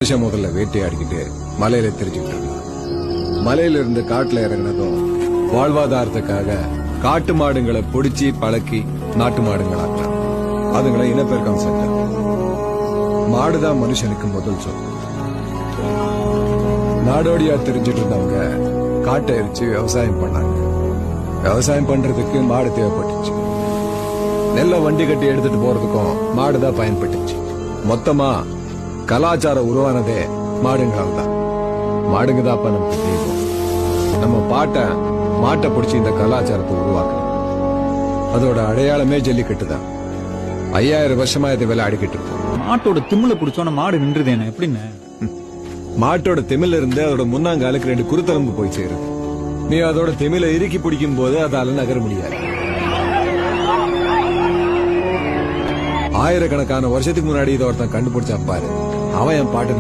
மனுஷன் முதல்ல வேட்டையாடிக்கிட்டு மலையில தெரிஞ்சுக்கிட்டு இருந்தான். மலையில இருந்து காட்டுல இறங்கினதும் வாழ்வாதாரத்துக்காக காட்டு மாடுங்களை பொடிச்சு பழக்கி நாட்டு மாடுங்களாக்குறான். அதுங்களை இனப்பெருக்கம் செஞ்சான். மாடுதான் மனுஷனுக்கு முதல் சொத்து. நாடோடியா தெரிஞ்சிட்டு இருந்தவங்க காட்டை எரிச்சு விவசாயம் பண்ணாங்க. விவசாயம் பண்றதுக்கு மாடு தேவைப்பட்டுச்சு. நெல்ல வண்டி கட்டி எடுத்துட்டு போறதுக்கும் மாடுதான் பயன்பட்டுச்சு. மொத்தமா கலாச்சாரம் உருவானதே மாடுங்களால் தான். மாடுங்க தான் நமக்கு தெய்வம். நம்ம மாட்டை பிடிச்சி இந்த கலாச்சாரத்தை உருவாக்கணும். அதோட அடையாளமே ஜல்லிக்கட்டு தான். 5000 வருஷமா இதை விளையாடிக்கிட்டு இருக்கோம். மாட்டோட திமில பிடிச்சோன்னா மாடு நின்றுதேன எப்படின்னு? மாட்டோட திமில இருந்து அதோட முன்னாங்காலுக்கு 2 குருத்தரம்பு போய் சேருது. நீ அதோட திமில இறுக்கி பிடிக்கும் போது அதால நகர முடியாது. ஆயிரக்கணக்கான வருஷத்துக்கு முன்னாடி இதை ஒருத்தன் கண்டுபிடிச்சா பாரு. அவன் என் பாட்டு